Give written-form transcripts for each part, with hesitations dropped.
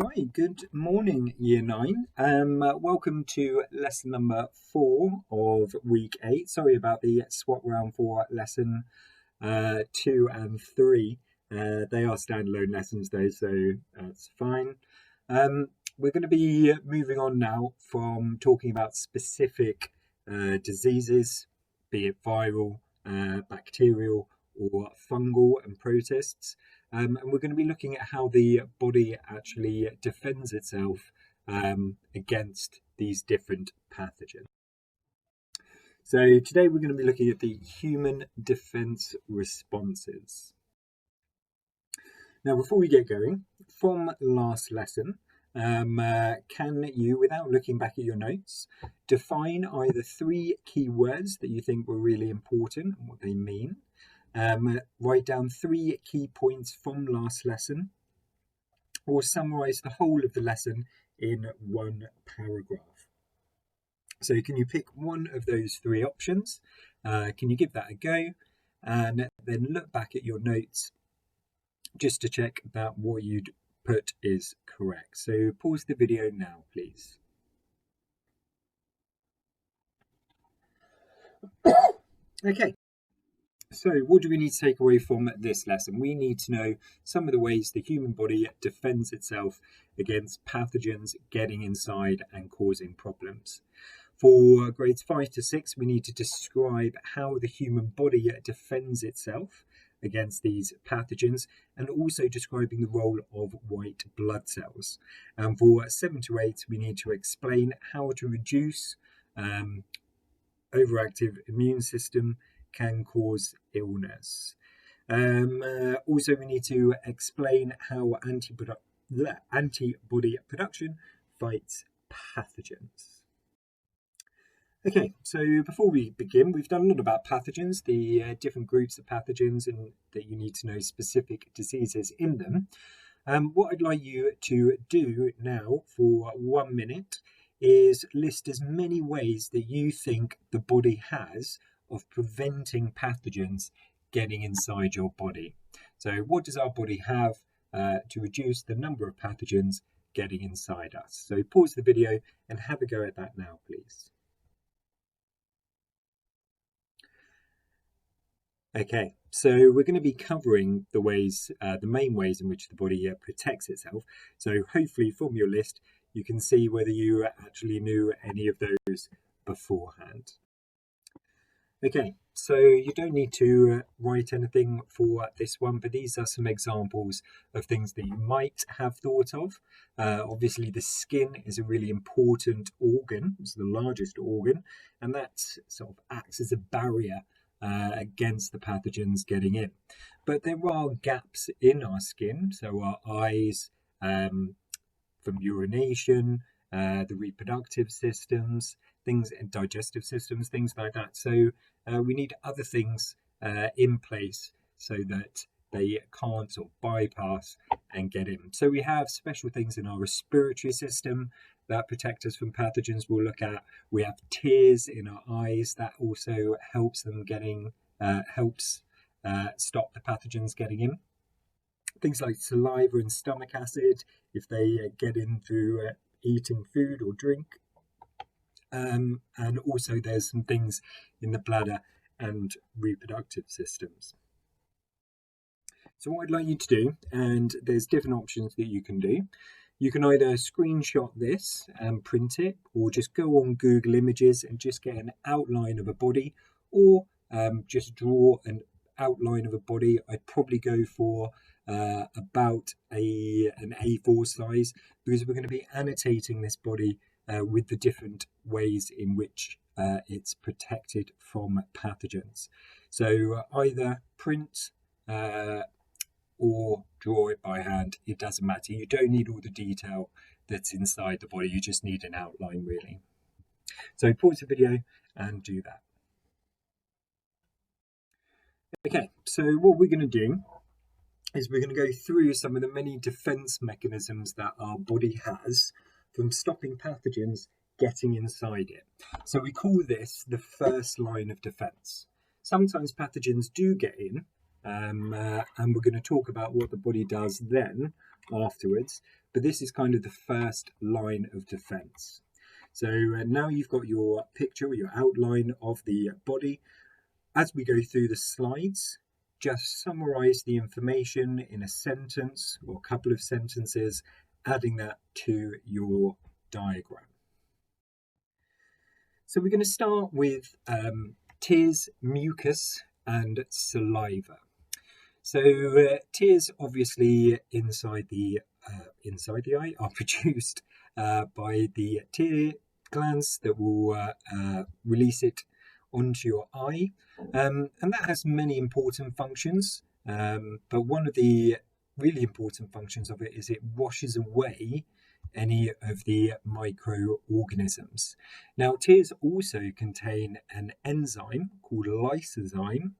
Right, good morning, Year 9. Welcome to lesson number 4 of week 8. Sorry about the swap round for lesson 2 and 3. They are standalone lessons though, so that's fine. We're going to be moving on now from talking about specific diseases, be it viral, bacterial, or fungal and protists. And we're going to be looking at how the body actually defends itself against these different pathogens. So today we're going to be looking at the human defense responses. Now, before we get going, from last lesson, can you, without looking back at your notes, define either 3 keywords that you think were really important and what they mean? Write down 3 key points from last lesson, or summarise the whole of the lesson in 1 paragraph. So can you pick one of those 3 options? Can you give that a go? And then look back at your notes just to check that what you'd put is correct. So pause the video now, please. Okay. So what do we need to take away from this lesson? We need to know some of the ways the human body defends itself against pathogens getting inside and causing problems. For grades 5 to 6, we need to describe how the human body defends itself against these pathogens, and also describing the role of white blood cells. And for 7 to 8, we need to explain how to reduce overactive immune system can cause illness. Also, we need to explain how antibody production fights pathogens. Okay, so before we begin, we've done a lot about pathogens, the different groups of pathogens, and that you need to know specific diseases in them. What I'd like you to do now for 1 minute is list as many ways that you think the body has of preventing pathogens getting inside your body. So what does our body have to reduce the number of pathogens getting inside us? So pause the video and have a go at that now, please. Okay, so we're going to be covering the ways, the main ways in which the body protects itself. So hopefully from your list, you can see whether you actually knew any of those beforehand. Okay, so you don't need to write anything for this one, but these are some examples of things that you might have thought of. Obviously, the skin is a really important organ. It's the largest organ, and that sort of acts as a barrier against the pathogens getting in. But there are gaps in our skin, so our eyes, from urination, the reproductive systems, things, digestive systems, things like that. So we need other things in place so that they can't sort of bypass and get in. So we have special things in our respiratory system that protect us from pathogens. We'll look at, we have tears in our eyes that also helps them getting, stop the pathogens getting in. Things like saliva and stomach acid, if they get in through eating food or drink. And also there's some things in the bladder and reproductive systems. So what I'd like you to do, and there's different options that you can do. You can either screenshot this and print it, or just go on Google Images and just get an outline of a body, or just draw an outline of a body. I'd probably go for about an A4 size, because we're going to be annotating this body with the different ways in which it's protected from pathogens. So either print or draw it by hand, it doesn't matter. You don't need all the detail that's inside the body, you just need an outline really. So pause the video and do that. Okay, so what we're going to do is we're going to go through some of the many defense mechanisms that our body has from stopping pathogens getting inside it. So we call this the first line of defense. Sometimes pathogens do get in, and we're going to talk about what the body does then afterwards. but this is kind of the first line of defense. So now you've got your picture or your outline of the body. As we go through the slides, just summarize the information in a sentence or a couple of sentences, adding that to your diagram. So we're going to start with tears, mucus, and saliva. So tears, obviously, inside the eye, are produced by the tear glands that will release it onto your eye, and that has many important functions. But one of the really important functions of it is it washes away any of the microorganisms. Now, tears also contain an enzyme called lysozyme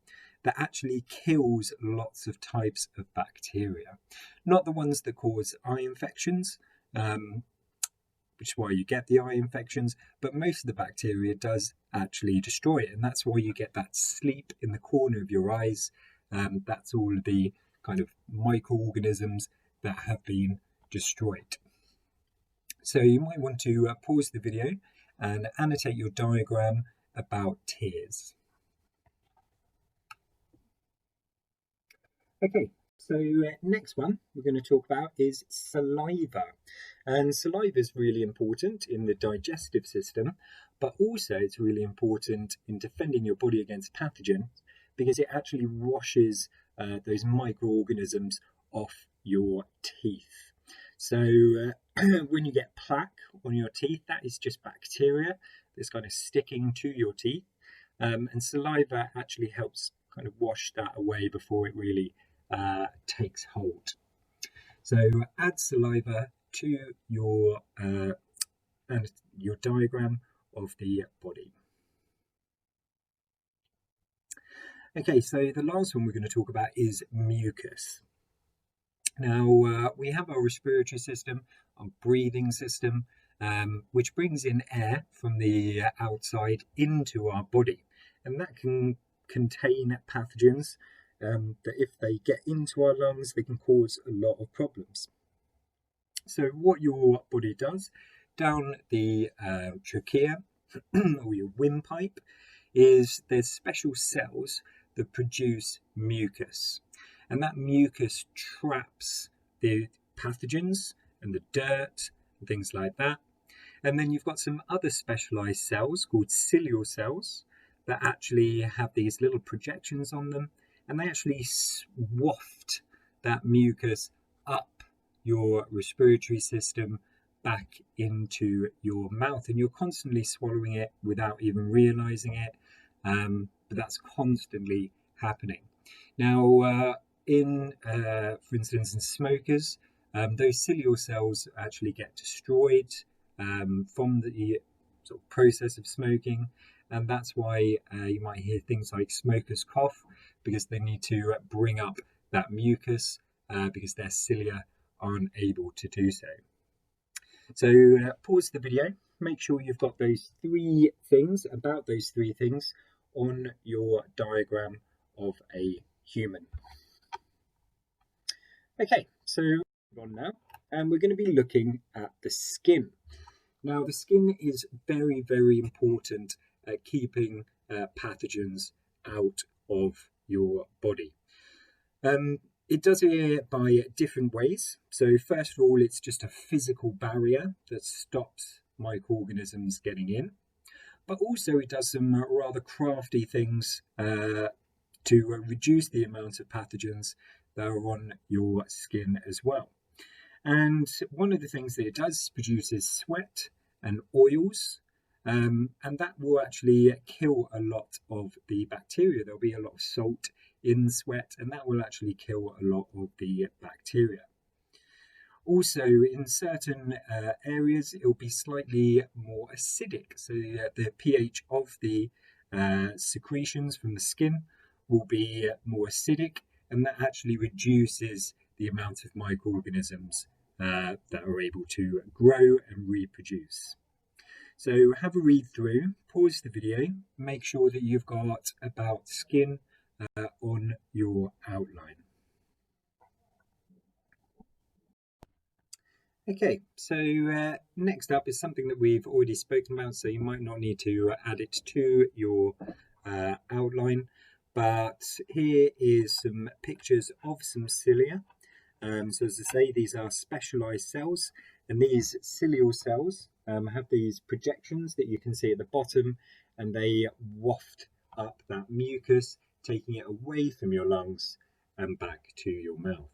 that actually kills lots of types of bacteria. Not the ones that cause eye infections, which is why you get the eye infections, but most of the bacteria does actually destroy it, and that's why you get that sleep in the corner of your eyes. That's all of the kind of microorganisms that have been destroyed. So you might want to pause the video and annotate your diagram about tears. Okay, so next one we're going to talk about is saliva. And saliva is really important in the digestive system, but also it's really important in defending your body against pathogens because it actually washes those microorganisms off your teeth. So when you get plaque on your teeth, that is just bacteria that's kind of sticking to your teeth. And saliva actually helps kind of wash that away before it really takes hold. So add saliva to your diagram of the body. Okay, so the last one we're going to talk about is mucus. Now, we have our respiratory system, our breathing system, which brings in air from the outside into our body. And that can contain pathogens that if they get into our lungs, they can cause a lot of problems. So what your body does down the trachea or your windpipe is there's special cells that produce mucus. And that mucus traps the pathogens and the dirt and things like that. And then you've got some other specialized cells called cilial cells that actually have these little projections on them, and they actually waft that mucus up your respiratory system back into your mouth, and you're constantly swallowing it without even realizing it, but that's constantly happening. Now, for instance, in smokers, those cilial cells actually get destroyed from the sort of process of smoking, and that's why you might hear things like smokers cough, because they need to bring up that mucus because their cilia aren't able to do so. So pause the video, make sure you've got those three things on your diagram of a human. Okay, so on now, and we're going to be looking at the skin. Now, the skin is very, very important at keeping pathogens out of your body. It does it by different ways. So first of all, it's just a physical barrier that stops microorganisms getting in. But also it does some rather crafty things to reduce the amount of pathogens that are on your skin as well. And one of the things that it does produces sweat and oils, and that will actually kill a lot of the bacteria. There'll be a lot of salt in sweat, and that will actually kill a lot of the bacteria. Also, in certain areas, it will be slightly more acidic. So the pH of the secretions from the skin will be more acidic, and that actually reduces the amount of microorganisms that are able to grow and reproduce. So have a read through, pause the video, make sure that you've got about skin on your outline. Okay, so next up is something that we've already spoken about, so you might not need to add it to your outline, but here is some pictures of some cilia. So as I say, these are specialized cells, and these cilial cells have these projections that you can see at the bottom, and they waft up that mucus, taking it away from your lungs and back to your mouth.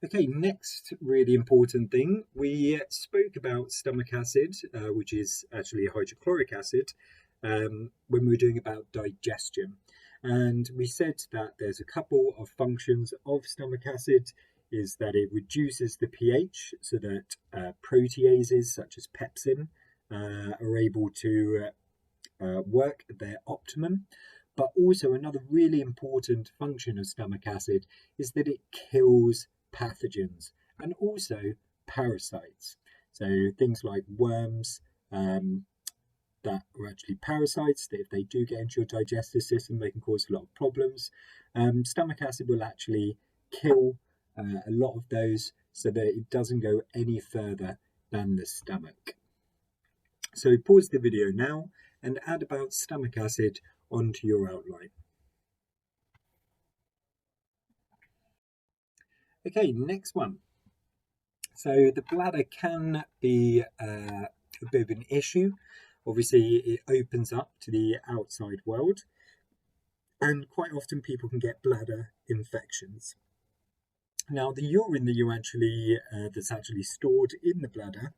Okay, next really important thing, we spoke about stomach acid, which is actually hydrochloric acid, when we were doing about digestion. And we said that there's a couple of functions of stomach acid, is that it reduces the pH so that proteases such as pepsin are able to work at their optimum. But also another really important function of stomach acid is that it kills pathogens and also parasites. So things like worms that are actually parasites, that if they do get into your digestive system, they can cause a lot of problems. Stomach acid will actually kill a lot of those so that it doesn't go any further than the stomach. So pause the video now and add about stomach acid onto your outline. Okay, next one. So the bladder can be a bit of an issue. Obviously, it opens up to the outside world, and quite often people can get bladder infections. Now, the urine that you that's actually stored in the bladder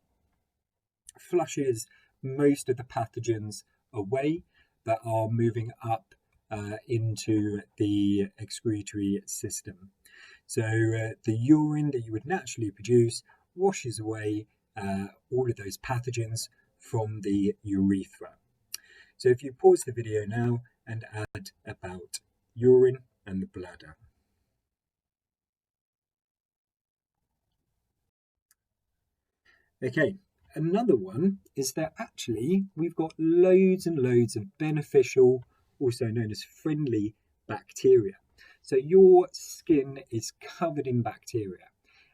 flushes most of the pathogens away that are moving up into the excretory system. So the urine that you would naturally produce washes away all of those pathogens from the urethra. So if you pause the video now and add about urine and the bladder. Okay, another one is that actually we've got loads and loads of beneficial, also known as friendly bacteria. So your skin is covered in bacteria,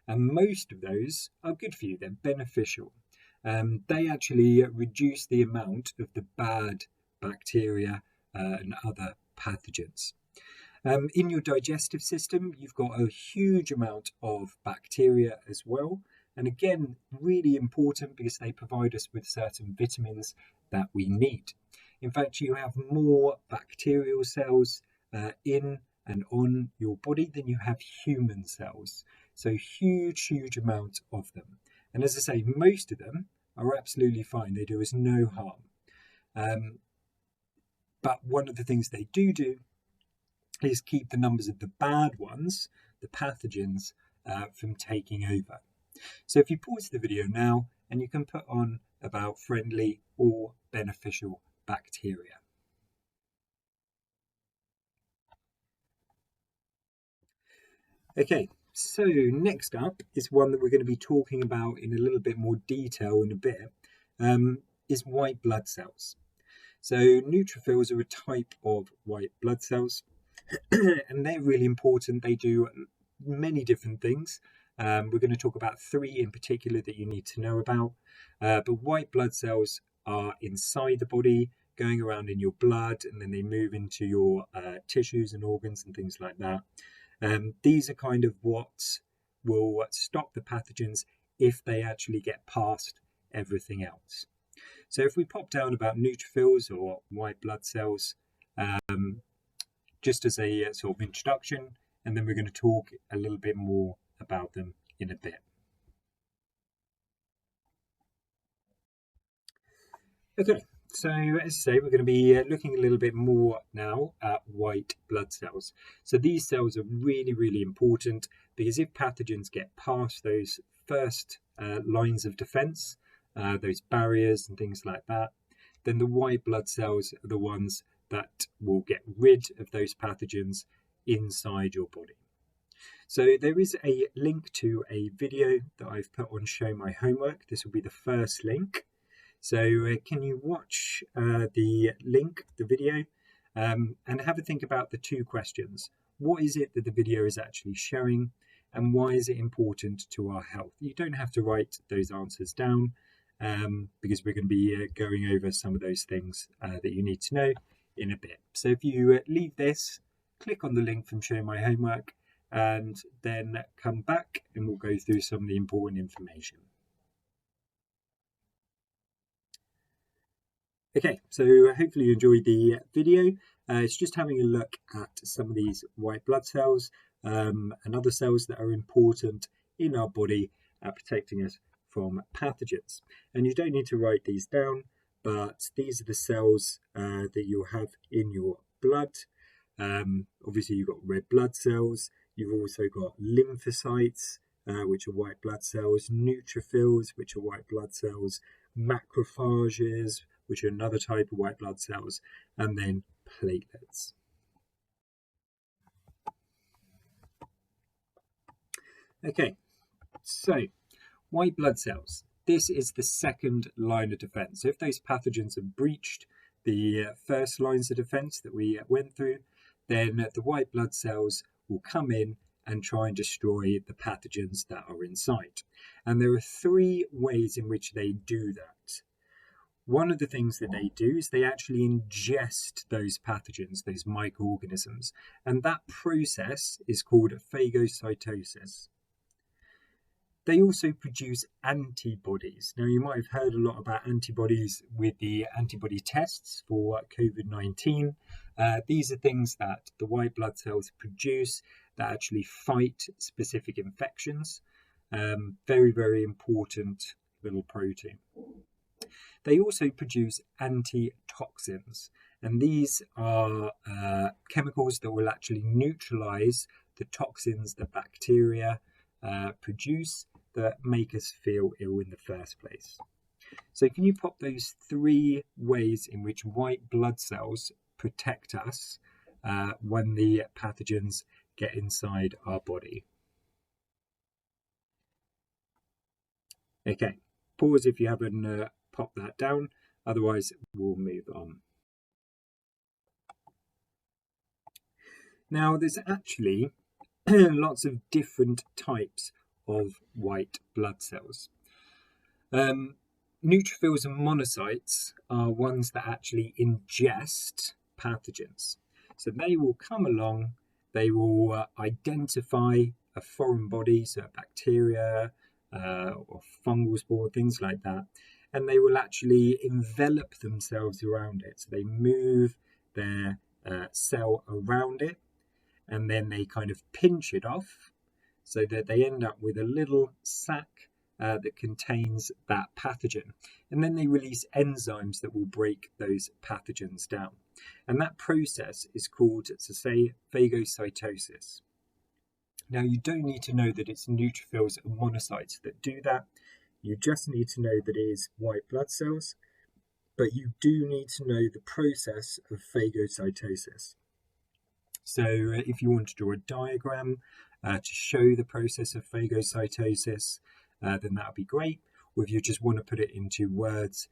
and most of those are good for you. They're beneficial. They actually reduce the amount of the bad bacteria and other pathogens. In your digestive system, you've got a huge amount of bacteria as well. And again, really important because they provide us with certain vitamins that we need. In fact, you have more bacterial cells in and on your body than you have human cells. So huge amount of them. And as I say, most of them are absolutely fine. They do us no harm. But one of the things they do is keep the numbers of the bad ones, the pathogens, from taking over. So if you pause the video now, and you can put on about friendly or beneficial bacteria. Okay, so next up is one that we're going to be talking about in a little bit more detail in a bit, is white blood cells. So neutrophils are a type of white blood cells, and they're really important. They do many different things. We're going to talk about 3 in particular that you need to know about. But white blood cells are inside the body, going around in your blood, and then they move into your tissues and organs and things like that. These are kind of what will stop the pathogens if they actually get past everything else. So if we pop down about neutrophils or white blood cells, just as a sort of introduction, and then we're going to talk a little bit more about them in a bit. Okay, so as I say, we're going to be looking a little bit more now at white blood cells. So these cells are really important because if pathogens get past those first lines of defense, those barriers and things like that, then the white blood cells are the ones that will get rid of those pathogens inside your body. So there is a link to a video that I've put on Show My Homework. This will be the first link. So can you watch the link, the video, and have a think about the 2 questions. What is it that the video is actually showing? and why is it important to our health? You don't have to write those answers down because we're going to be going over some of those things that you need to know in a bit. So if you leave this, click on the link from Show My Homework, and then come back and we'll go through some of the important information. Okay, so hopefully you enjoyed the video. It's just having a look at some of these white blood cells and other cells that are important in our body at protecting us from pathogens. And you don't need to write these down, but these are the cells that you'll have in your blood. Obviously you've got red blood cells, you've also got lymphocytes, which are white blood cells, neutrophils, which are white blood cells, macrophages, which are another type of white blood cells, and then platelets. Okay, so white blood cells. This is the second line of defense. So if those pathogens have breached the first lines of defense that we went through, then the white blood cells will come in and try and destroy the pathogens that are inside. And there are three ways in which they do that. One of the things that they do is they actually ingest those pathogens, those microorganisms, and that process is called phagocytosis. They also produce antibodies. Now, you might have heard a lot about antibodies with the antibody tests for COVID-19. These are things that the white blood cells produce that actually fight specific infections. Very, very important little protein. They also produce antitoxins, and these are chemicals that will actually neutralize the toxins that bacteria produce that make us feel ill in the first place. So can you pop those three ways in which white blood cells protect us when the pathogens get inside our body? Okay, pause if you haven't popped that down, otherwise we'll move on. Now, there's actually lots of different types of white blood cells. Neutrophils and monocytes are ones that actually ingest pathogens. So they will come along, they will identify a foreign body, so a bacteria or fungal spore, things like that, and they will actually envelop themselves around it. So they move their cell around it, and then they kind of pinch it off so that they end up with a little sac that contains that pathogen. And then they release enzymes that will break those pathogens down. And that process is called, to say, phagocytosis. Now, you don't need to know that it's neutrophils and monocytes that do that. You just need to know that it is white blood cells, but you do need to know the process of phagocytosis. So if you want to draw a diagram to show the process of phagocytosis, then that would be great. Or if you just want to put it into words,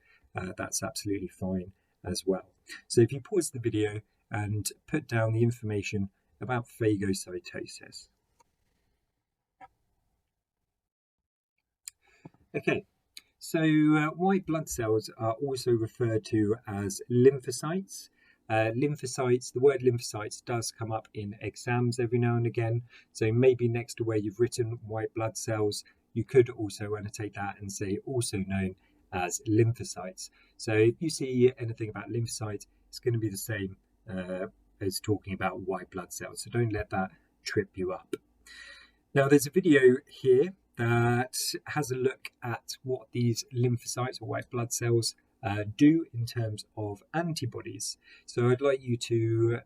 that's absolutely fine as well. So if you pause the video and put down the information about phagocytosis. Okay, so white blood cells are also referred to as lymphocytes. Lymphocytes, the word lymphocytes does come up in exams every now and again. So maybe next to where you've written white blood cells, you could also annotate that and say also known as lymphocytes. So if you see anything about lymphocytes, it's going to be the same as talking about white blood cells. So don't let that trip you up. Now there's a video here that has a look at what these lymphocytes or white blood cells do in terms of antibodies. So I'd like you to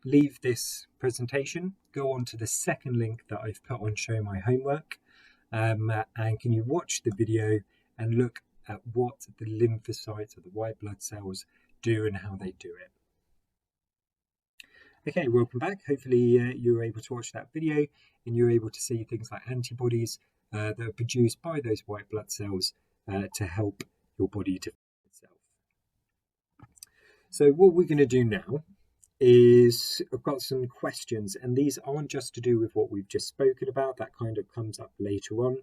leave this presentation, go on to the second link that I've put on Show My Homework, and can you watch the video and look at what the lymphocytes or the white blood cells do and how they do it. Okay, welcome back. Hopefully you were able to watch that video and you're able to see things like antibodies that are produced by those white blood cells to help your body defend itself. So what we're going to do now is I've got some questions, and these aren't just to do with what we've just spoken about. That kind of comes up later on,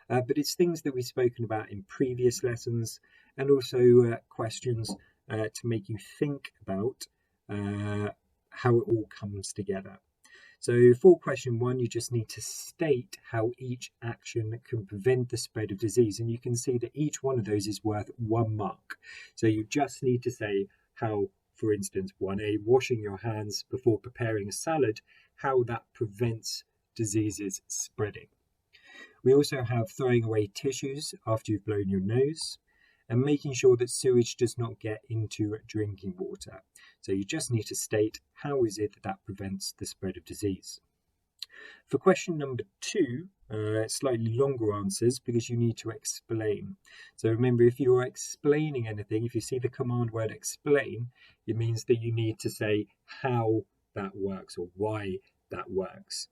but it's things that we've spoken about in previous lessons, and also questions to make you think about how it all comes together. So for question 1, you just need to state how each action can prevent the spread of disease. And you can see that each one of those is worth 1 mark. So you just need to say how, for instance, 1A, washing your hands before preparing a salad, how that prevents diseases spreading. We also have throwing away tissues after you've blown your nose, and making sure that sewage does not get into drinking water. So you just need to state how is it that prevents the spread of disease. For question number 2, slightly longer answers because you need to explain. So remember, if you are explaining anything, if you see the command word explain, it means that you need to say how that works or why that works.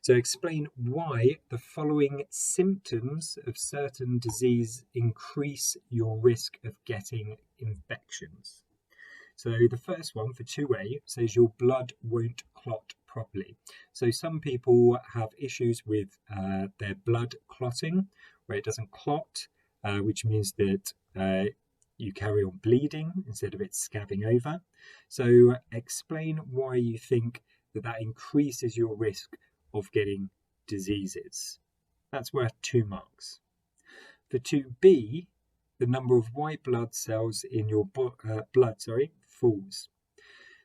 So explain why the following symptoms of certain disease increase your risk of getting infections. So the first one for 2A says your blood won't clot properly. So some people have issues with their blood clotting, where it doesn't clot, which means that you carry on bleeding instead of it scabbing over. So explain why you think that increases your risk of getting diseases. That's worth 2 marks. For 2B, the number of white blood cells in your blood falls.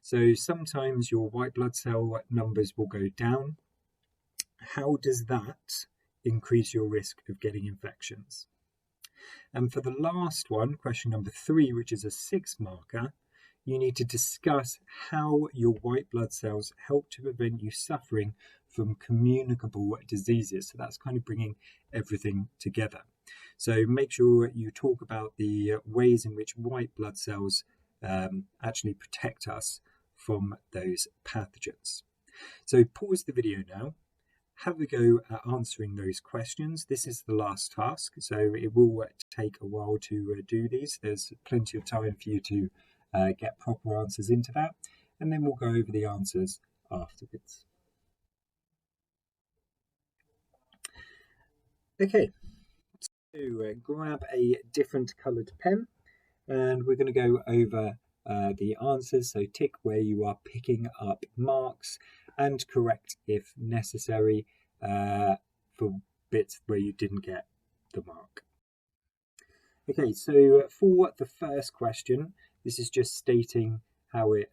So sometimes your white blood cell numbers will go down. How does that increase your risk of getting infections? And for the last one, question number 3, which is a 6 marker, you need to discuss how your white blood cells help to prevent you suffering from communicable diseases. So that's kind of bringing everything together. So make sure you talk about the ways in which white blood cells actually protect us from those pathogens. So pause the video now, have a go at answering those questions. This is the last task, so it will take a while to do these. There's plenty of time for you to get proper answers into that, and then we'll go over the answers afterwards. Okay, so grab a different coloured pen, and we're going to go over the answers. So tick where you are picking up marks and correct if necessary for bits where you didn't get the mark. Okay, so for the first question, this is just stating how it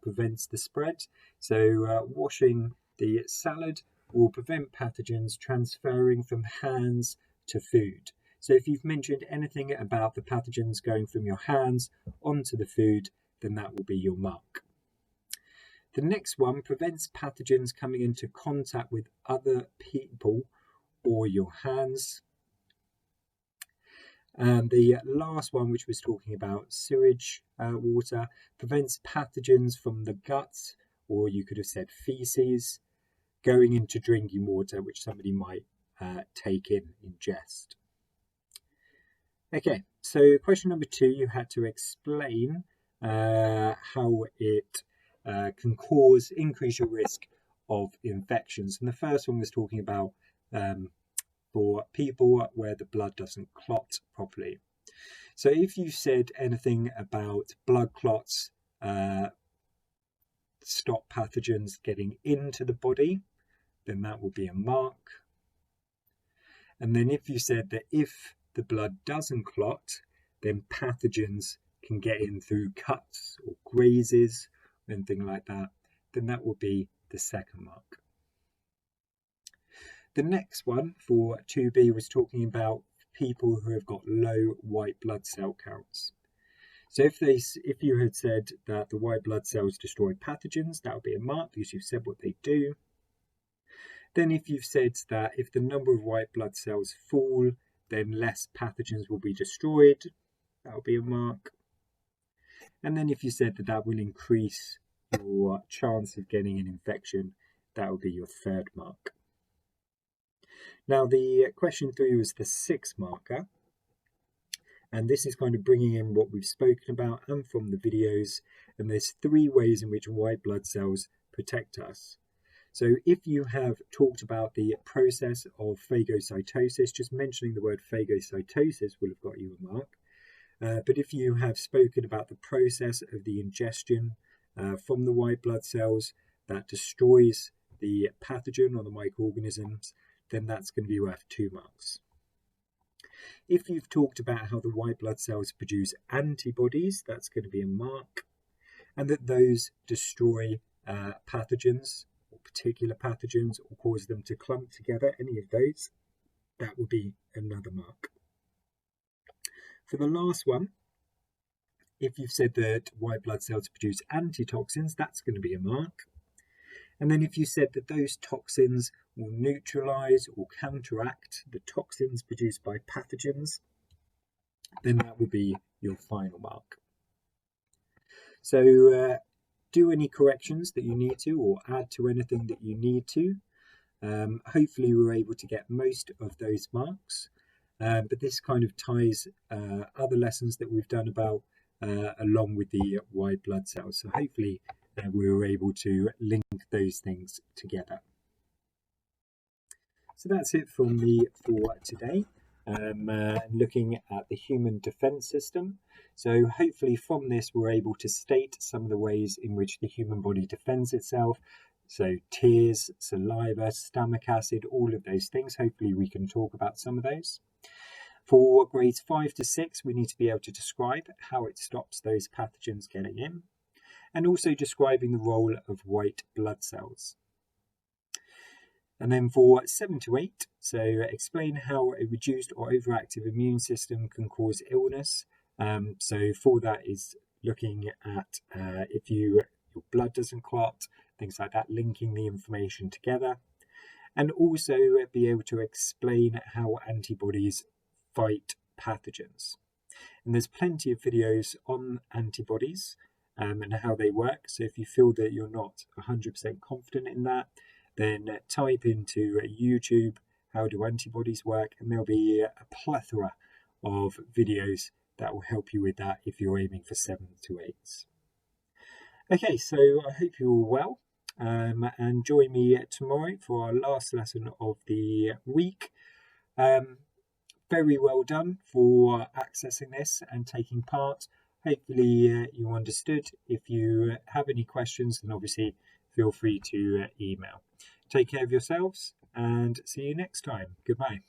prevents the spread. So washing the salad will prevent pathogens transferring from hands to food. So if you've mentioned anything about the pathogens going from your hands onto the food, then that will be your mark. The next one prevents pathogens coming into contact with other people or your hands. And the last one, which was talking about sewage water, prevents pathogens from the guts, or you could have said feces, going into drinking water, which somebody might take in, ingest. Okay, so question number 2, you had to explain how it can increase your risk of infections. And the first one was talking about for people where the blood doesn't clot properly. So if you said anything about blood clots stop pathogens getting into the body, then that will be a mark. And then if you said that if the blood doesn't clot, then pathogens can get in through cuts or grazes, anything like that, then that will be the second mark. The next one for 2B was talking about people who have got low white blood cell counts. So if you had said that the white blood cells destroy pathogens, that would be a mark because you've said what they do. Then if you've said that if the number of white blood cells fall, then less pathogens will be destroyed, that will be a mark. And then if you said that that will increase your chance of getting an infection, that will be your third mark. Now the question 3 was the 6 marker, And this is kind of bringing in what we've spoken about and from the videos. And there's 3 ways in which white blood cells protect us. So if you have talked about the process of phagocytosis, just mentioning the word phagocytosis will have got you a mark. But if you have spoken about the process of the ingestion from the white blood cells that destroys the pathogen or the microorganisms, then that's going to be worth 2 marks. If you've talked about how the white blood cells produce antibodies, that's going to be a mark, and that those destroy pathogens, or particular pathogens, or cause them to clump together, any of those, that will be another mark. For the last one, if you've said that white blood cells produce antitoxins, that's going to be a mark. And then if you said that those toxins will neutralize or counteract the toxins produced by pathogens, then that will be your final mark. So do any corrections that you need to, or add to anything that you need to. Hopefully we're able to get most of those marks, but this kind of ties other lessons that we've done about along with the white blood cells. So hopefully we were able to link those things together. So that's it from me for today. Looking at the human defense system. So hopefully from this we're able to state some of the ways in which the human body defends itself. So tears, saliva, stomach acid, all of those things. Hopefully we can talk about some of those. For grades 5 to 6, we need to be able to describe how it stops those pathogens getting in, and also describing the role of white blood cells. And then for 7 to 8, so explain how a reduced or overactive immune system can cause illness. So for that is looking at if your blood doesn't clot, things like that, linking the information together. And also be able to explain how antibodies fight pathogens. And there's plenty of videos on antibodies and how they work. So if you feel that you're not 100% confident in that, then type into YouTube, how do antibodies work? And there'll be a plethora of videos that will help you with that if you're aiming for 7 to 8. Okay, so I hope you're all well. And join me tomorrow for our last lesson of the week. Very well done for accessing this and taking part. Hopefully you understood. If you have any questions, then obviously feel free to email. Take care of yourselves and see you next time. Goodbye.